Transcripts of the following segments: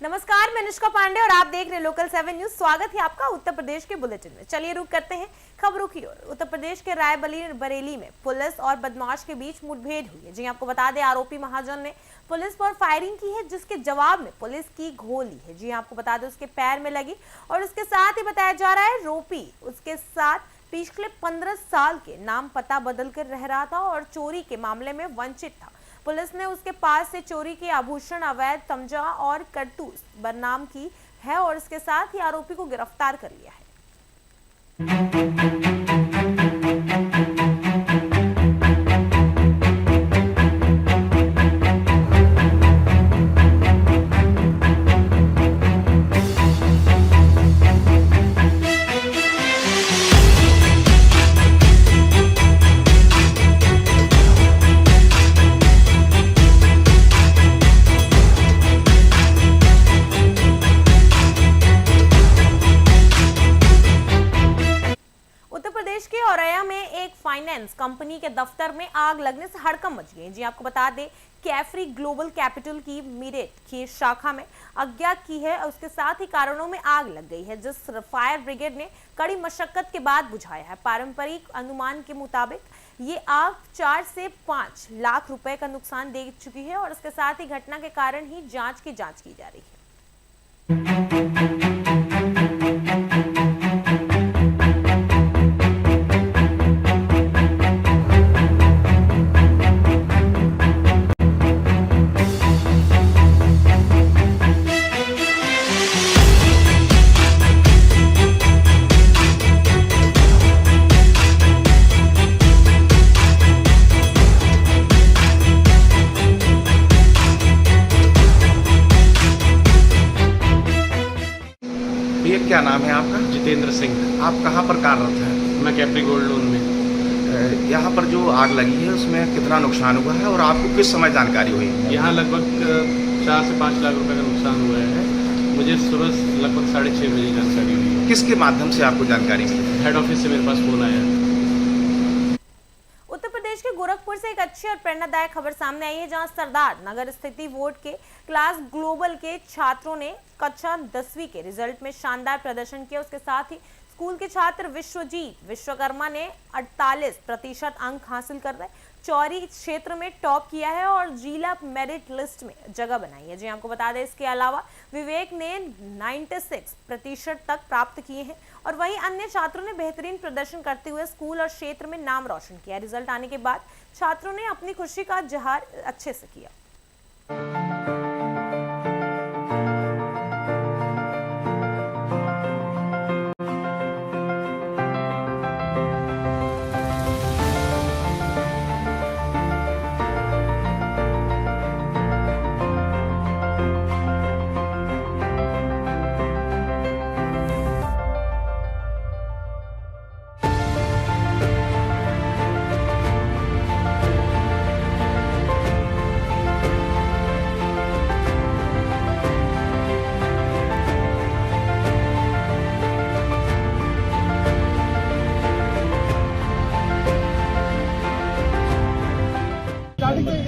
नमस्कार, मैं अनुष्का पांडे और आप देख रहे हैं लोकल 7 न्यूज। स्वागत है आपका उत्तर प्रदेश के बुलेटिन में। चलिए रुक करते हैं खबरों की ओर। उत्तर प्रदेश के रायबरेली में पुलिस और बदमाश के बीच मुठभेड़ हुई है। जी आपको बता दें, आरोपी महाजन ने पुलिस पर फायरिंग की है, जिसके जवाब में पुलिस की गोली है। जी आपको बता दें, उसके पैर में लगी और उसके साथ ही बताया जा रहा है आरोपी उसके साथ पिछले 15 साल के नाम पता बदल कर रह रहा था और चोरी के मामले में वंचित था। पुलिस ने उसके पास से चोरी के आभूषण, अवैध तमंचा और कारतूस बरामद की है और इसके साथ ही आरोपी को गिरफ्तार कर लिया है। औरैया में एक फाइनेंस कंपनी के दफ्तर में आग लगने से हड़कंप मच गई। जी आपको बता दें, कैफरी ग्लोबल कैपिटल की मेरठ की शाखा में अज्ञात की है, उसके साथ ही कारणों में आग लग गई है, जिस फायर ब्रिगेड ने कड़ी मशक्कत के बाद बुझाया है। पारंपरिक अनुमान के मुताबिक ये आग 4 से 5 लाख रुपए का नुकसान दे चुकी है और इसके साथ ही घटना के कारण ही जांच की जा रही है। क्या नाम है आपका? जितेंद्र सिंह। आप कहाँ पर कार्यरत हैं? मैं कैफरी गोल्ड लोन में। यहाँ पर जो आग लगी है उसमें कितना नुकसान हुआ है और आपको किस समय जानकारी हुई? यहाँ लगभग 4 से 5 लाख रुपए का नुकसान हुआ है। मुझे सुबह लगभग 6:30 बजे जानकारी हुई है। किसके माध्यम से आपको जानकारी मिली? हेड ऑफिस से मेरे पास फोन आया। उत्तर प्रदेश के गोरखपुर से एक अच्छी और प्रेरणादायक खबर सामने आई है, जहां सरदार नगर स्थित बोर्ड के क्लास ग्लोबल के छात्रों ने कक्षा 10वीं के रिजल्ट में शानदार प्रदर्शन किया। उसके साथ ही स्कूल के छात्र विश्वजीत विश्वकर्मा ने 48% अंक हासिल कर रहे चौरी क्षेत्र में टॉप किया है और जिला मेरिट लिस्ट में जगह बनाई है। जी आपको बता दें, इसके अलावा विवेक ने 96% तक प्राप्त किए हैं और वहीं अन्य छात्रों ने बेहतरीन प्रदर्शन करते हुए स्कूल और क्षेत्र में नाम रोशन किया। रिजल्ट आने के बाद छात्रों ने अपनी खुशी का इजहार अच्छे से किया।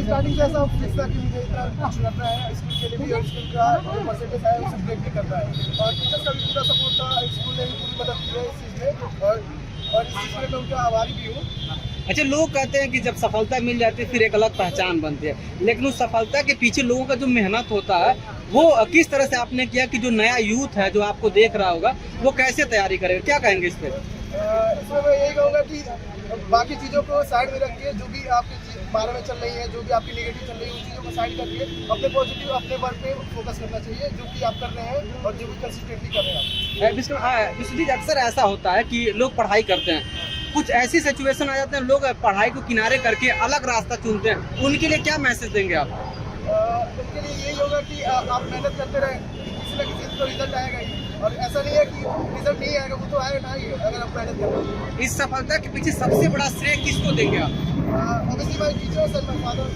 स्टार्टिंग से ऐसा फिक्स था कि मुझे इतना कुछ करना है स्कूल के लिए भी और स्कूल का जो परसेंटेज है उसे ब्रेक भी करना है और टीचर्स का भी पूरा सपोर्ट था। स्कूल ने भी पूरी मदद की है इस चीज़ में और इस चीज़ में मैं उनका आभारी भी हूँ। अच्छा, लोग कहते हैं कि जब सफलता मिल जाती है फिर एक अलग पहचान बनती है, लेकिन उस सफलता के पीछे लोगों का जो मेहनत होता है वो किस तरह से आपने किया कि जो नया यूथ है जो आपको देख रहा होगा वो कैसे तैयारी करेगा, क्या कहेंगे इस पर? इसमें मैं यही कहूँगा कि बाकी चीज़ों को साइड में रखिए, जो भी आपके बारे में चल रही है, जो भी आपकी नेगेटिव चल रही है, उन चीज़ों को साइड करके अपने पॉजिटिव अपने वर्क पे फोकस करना चाहिए, जो कि आप कर रहे हैं और जो भी कंसिस्टेंटली कर रहे हैं। विश्वजीत, अक्सर ऐसा होता है कि लोग पढ़ाई करते हैं, कुछ ऐसी सिचुएशन आ जाते हैं लोग पढ़ाई को किनारे करके अलग रास्ता चुनते हैं, उनके लिए क्या मैसेज देंगे आप? उनके लिए यही होगा कि आप मेहनत करते रहें, किसी न किसी तो रिजल्ट आएगा ही और ऐसा नहीं है कि रिजल्ट नहीं आएगा, वो तो आएगा ही अगर आप मेहनत करें। इस सफलता के पीछे सबसे बड़ा श्रेय किसको देंगे आप? Obviously my teachers and my father.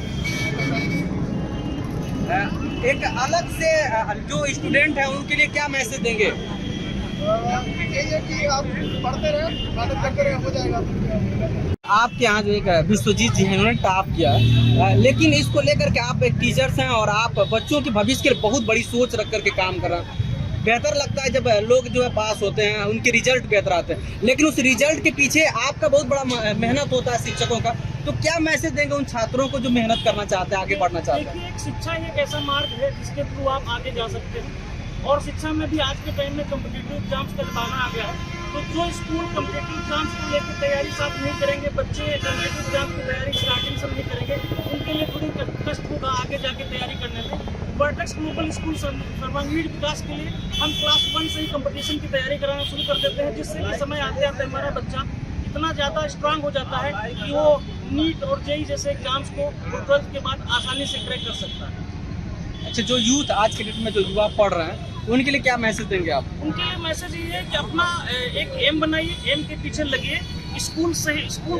एक अलग से जो स्टूडेंट है उनके लिए क्या मैसेज देंगे? यही है कि आप पढ़ते रहें, मेहनत करते रहें, हो जाएगा। आपके यहाँ जो एक विश्वजीत जी हैं उन्होंने टॉप किया है, लेकिन इसको लेकर के आप एक टीचर्स हैं और आप बच्चों के भविष्य के लिए बहुत बड़ी सोच रख करके काम कर रहे हैं। बेहतर लगता है जब लोग जो है पास होते हैं उनके रिजल्ट बेहतर आते हैं, लेकिन उस रिजल्ट के पीछे आपका बहुत बड़ा मेहनत होता है शिक्षकों का। तो क्या मैसेज देंगे उन छात्रों को जो मेहनत करना चाहते हैं, आगे बढ़ना चाहते हैं? देखिए, एक शिक्षा ही एक ऐसा मार्ग है जिसके थ्रू आप आगे जा सकते हैं, और शिक्षा में भी आज के टाइम में कम्पिटिटिव एग्जाम्स का जमाना आ गया है। तो जो स्कूल कम्पिटिटिव एग्जाम्स को लेकर तैयारी साथ नहीं करेंगे, बच्चे कम्पिटिटिव एग्जाम्स की तैयारी स्टार्टिंग से नहीं करेंगे, उनके लिए थोड़ी कष्ट होगा आगे जाके तैयारी करने में। वर्टेक्स ग्लोबल स्कूल सर्वांगीण विकास के लिए हम क्लास 1 से ही कंपटीशन की तैयारी कराना शुरू कर देते हैं, जिससे कि समय आते आते हमारा बच्चा इतना ज़्यादा स्ट्रांग हो जाता है कि वो नीट और जेई जैसे एग्जाम्स को 12th के बाद आसानी से क्रैक कर सकता है। अच्छा, जो यूथ आज के डेट में जो युवा पढ़ रहे हैं उनके लिए क्या मैसेज देंगे आप? उनके लिए मैसेज ये है कि अपना एक एम बनाइए, एम के पीछे लगिए। स्कूल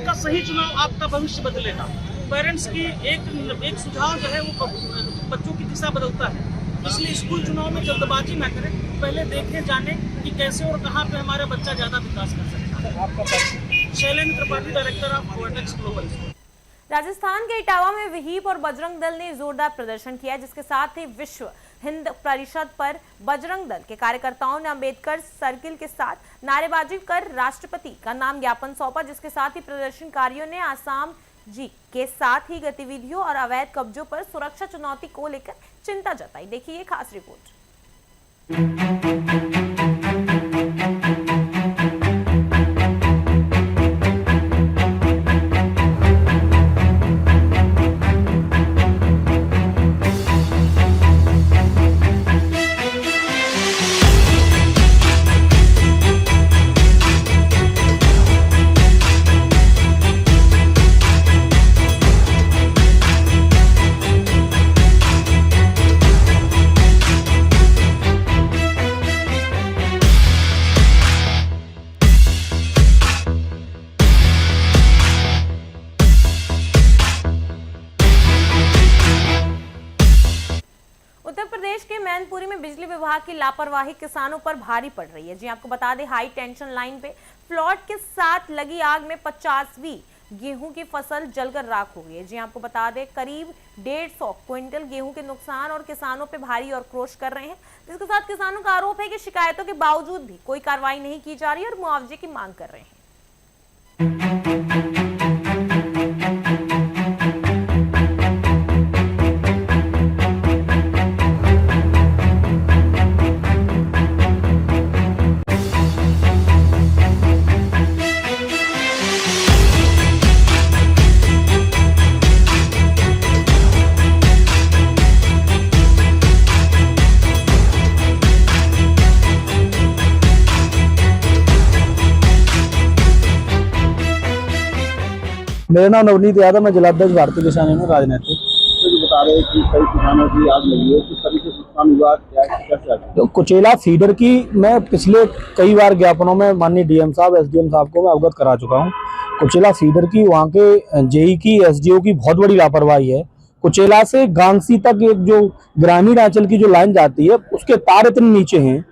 का सही चुनाव आपका भविष्य बदलेगा। पेरेंट्स की एक सुझाव जो है वो बच्चों की दिशा बदलता है, इसलिए स्कूल चुनाव में जल्दबाजी ना करें, पहले देखें जाने कि कैसे और कहाँ पे हमारा बच्चा ज़्यादा विकास कर सकता है। आपका Shailendra Tripathi, director of vertex global. Rajasthan के इटावा में विहिप और बजरंग दल ने जोरदार प्रदर्शन किया, जिसके साथ ही विश्व हिंद परिषद पर बजरंग दल के कार्यकर्ताओं ने अंबेडकर सर्किल के साथ नारेबाजी कर राष्ट्रपति का नाम ज्ञापन सौंपा, जिसके साथ ही प्रदर्शनकारियों ने आसाम जी के साथ ही गतिविधियों और अवैध कब्जों पर सुरक्षा चुनौती को लेकर चिंता जताई। देखिए ये खास रिपोर्ट। उत्तर प्रदेश के मैनपुरी में बिजली विभाग की लापरवाही किसानों पर भारी पड़ रही है। जी आपको बता दें, हाई टेंशन लाइन पे प्लॉट के साथ लगी आग में 50वीं गेहूं की फसल जलकर राख हो गई है। जी आपको बता दें, करीब 150 क्विंटल गेहूं के नुकसान और किसानों पे भारी और क्रोश कर रहे हैं, जिसके साथ किसानों का आरोप है कि शिकायतों के बावजूद भी कोई कार्रवाई नहीं की जा रही और मुआवजे की मांग कर रहे हैं। मेरा नाम नवनीत यादव, मैं जिलाध्यक्ष भारतीय किसान यूनियन राजनीति। बता रहे हैं कि कई किसानों की आग लगी है, किस तरीके से नुकसान हुआ, क्या कैसे आगे? तो कुचेला फीडर की मैं पिछले कई बार ज्ञापनों में माननीय डीएम साहब, एसडीएम साहब को मैं अवगत करा चुका हूं। कुचेला फीडर की वहां के जेई की, एसडीओ की बहुत बड़ी लापरवाही है। कुचेला से गांसी तक एक जो ग्रामीण अंचल की जो लाइन जाती है उसके तार इतने नीचे हैं,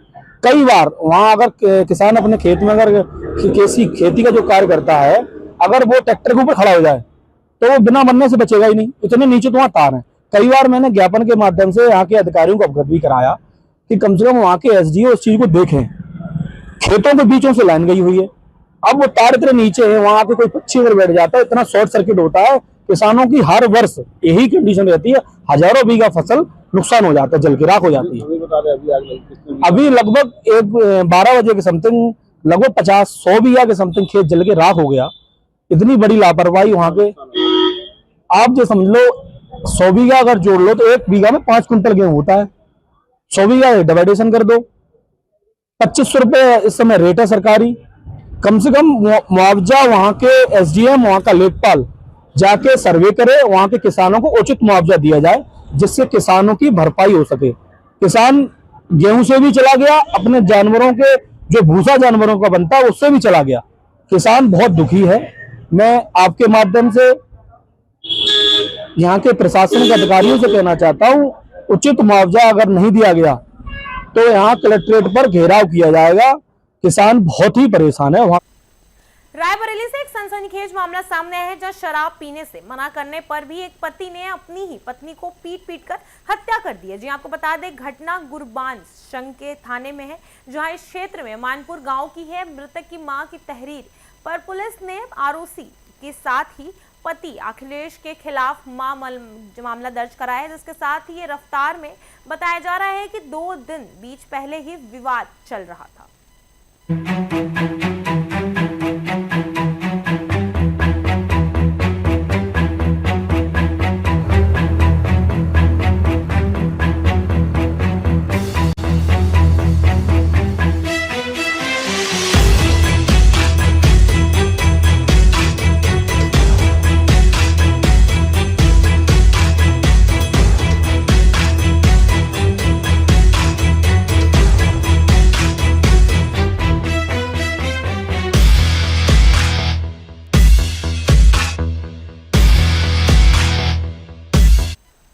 कई बार वहां अगर किसान अपने खेत में अगर खेती का जो कार्य करता है, अगर वो ट्रैक्टर के ऊपर खड़ा हो जाए तो वो बिना मरने से बचेगा ही नहीं, इतने नीचे तो वहाँ तार हैं। कई बार मैंने ज्ञापन के माध्यम से यहाँ के अधिकारियों को अवगत भी कराया कि कम से कम वहाँ के एसडीओ इस चीज को देखें। खेतों के बीचों से लाइन गई हुई है, अब वो तार इतने नीचे है, वहां पे कोई पक्षी अगर बैठ जाता है, इतना शॉर्ट सर्किट होता है। किसानों की हर वर्ष यही कंडीशन रहती है, हजारों बीघा फसल नुकसान हो जाता है, जल की राख हो जाती है। अभी लगभग 12 बजे के समथिंग लगभग 50-100 बीघा के समथिंग खेत जल के राख हो गया। इतनी बड़ी लापरवाही वहां के, आप जो समझ लो 100 बीघा अगर जोड़ लो तो 1 बीघा में 5 कुंटल गेहूं होता है। 100 बीघा डिवाइडेशन कर दो, 2500 रुपए इस समय रेट है सरकारी। कम से कम मुआवजा वहां के एसडीएम, वहां का लेखपाल जाके सर्वे करे, वहां के किसानों को उचित मुआवजा दिया जाए, जिससे किसानों की भरपाई हो सके। किसान गेहूं से भी चला गया, अपने जानवरों के जो भूसा जानवरों का बनता है उससे भी चला गया। किसान बहुत दुखी है। मैं आपके माध्यम से यहाँ के प्रशासनिक अधिकारियों से कहना चाहता हूँ, उचित मुआवजा अगर नहीं दिया गया तो यहाँ कलेक्ट्रेट पर घेराव किया जाएगा। किसान बहुत ही परेशान है। वहाँ रायबरेली से एक सनसनीखेज मामला सामने आया है, जहां शराब पीने से मना करने पर भी एक पति ने अपनी ही पत्नी को पीट कर हत्या कर दी है। जी आपको बता दें, घटना गुरबान शंख के थाने में है, जहां इस क्षेत्र में मानपुर गांव की है। मृतक की मां की तहरीर पर पुलिस ने आरोपी के साथ ही पति अखिलेश के खिलाफ मामला दर्ज कराया है, जिसके साथ ही ये रफ्तार में बताया जा रहा है कि 2 दिन बीच पहले ही विवाद चल रहा था।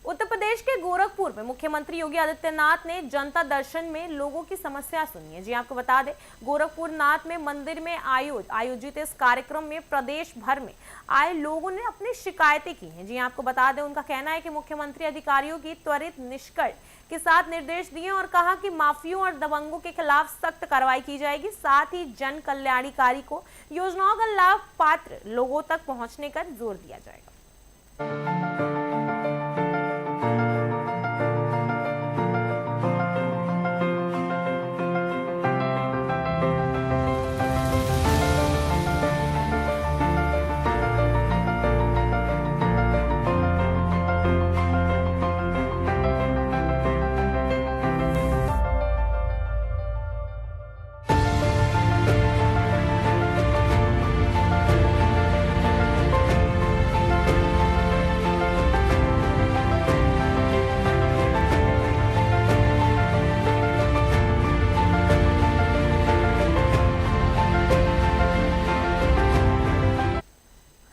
उत्तर प्रदेश के गोरखपुर में मुख्यमंत्री योगी आदित्यनाथ ने जनता दर्शन में लोगों की समस्या सुनी है। जी आपको बता दें, गोरखपुर नाथ में मंदिर में आयोजित इस कार्यक्रम में प्रदेश भर में आए लोगों ने अपनी शिकायतें की हैं। जी आपको बता दें, उनका कहना है कि मुख्यमंत्री अधिकारियों की त्वरित निष्कर्ष के साथ निर्देश दिए और कहा कि माफियों और दबंगों के खिलाफ सख्त कार्रवाई की जाएगी। साथ ही जन कल्याणकारी को योजनाओं का लाभ पात्र लोगों तक पहुंचने का जोर दिया जाएगा।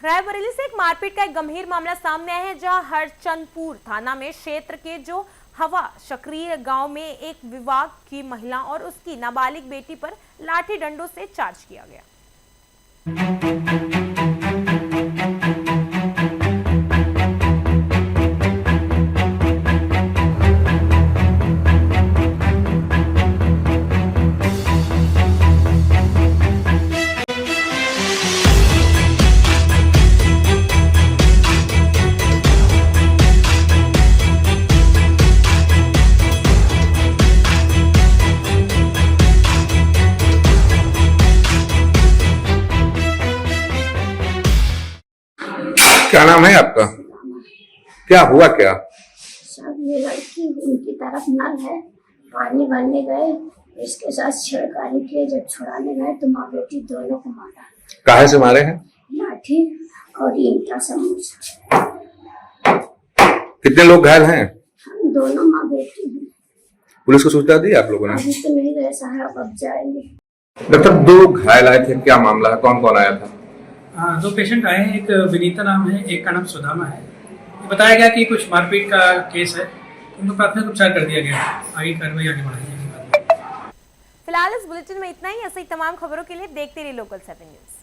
रायबरेली से एक मारपीट का एक गंभीर मामला सामने आया है, जहां हरचंदपुर थाना में क्षेत्र के जो हवा सक्रिय गांव में एक विवाह की महिला और उसकी नाबालिग बेटी पर लाठी डंडों से चार्ज किया गया। क्या नाम है आपका? क्या हुआ क्या? सब ये लड़की उनकी तरफ नल है, पानी भरने गए, इसके साथ छेड़खानी किए। जब छुड़ाने गए तो माँ बेटी दोनों को मारा। काहे से मारे हैं? लाठी और ईंटा समूचा। कितने लोग घायल हैं? हम दोनों माँ बेटी हैं। पुलिस को सूचना दी आप लोगों ने? अभी तो नहीं गए साहब, अब जाएंगे। डॉक्टर, 2 घायल आए थे, क्या मामला है? कौन कौन आया था? 2 पेशेंट आए हैं, एक विनीता नाम है, एक का नाम सुदामा है। बताया गया कि कुछ मारपीट का केस है, उनको प्राथमिक उपचार कर दिया गया। आगे कार्रवाई आगे बढ़ाई जाएगी। फिलहाल इस बुलेटिन में इतना ही। ऐसे ही तमाम खबरों के लिए देखते रहिए लोकल 7 न्यूज।